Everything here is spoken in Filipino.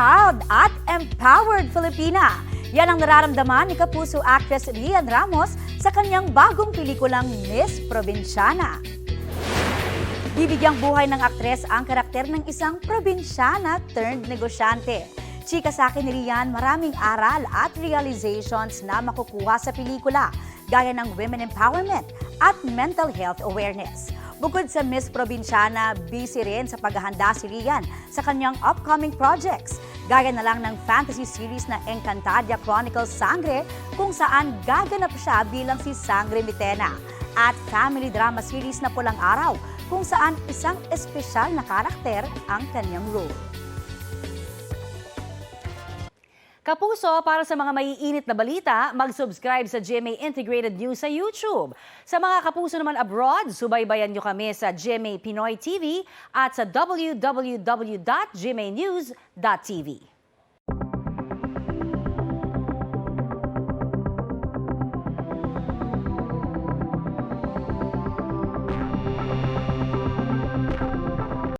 Proud at empowered Filipina. Yan ang nararamdaman ni kapuso actress Rian Ramos sa kanyang bagong pelikulang Miss Provinciana. Bibigyang buhay ng aktres ang karakter ng isang probinsyana turned negosyante. Chika sa akin ni Rian, maraming aral at realizations na makukuha sa pelikula, gaya ng women empowerment at mental health awareness. Bukod sa Miss Provinciana, busy rin sa paghahanda si Rian sa kanyang upcoming projects, gaya na lang ng fantasy series na Encantadia Chronicles Sangre, kung saan gaganap siya bilang si Sangre Mitena, at family drama series na Pulang Araw, kung saan isang espesyal na karakter ang kanyang role. Kapuso, para sa mga maiinit na balita, mag-subscribe sa GMA Integrated News sa YouTube. Sa mga kapuso naman abroad, subaybayan nyo kami sa GMA Pinoy TV at sa www.gmanews.tv.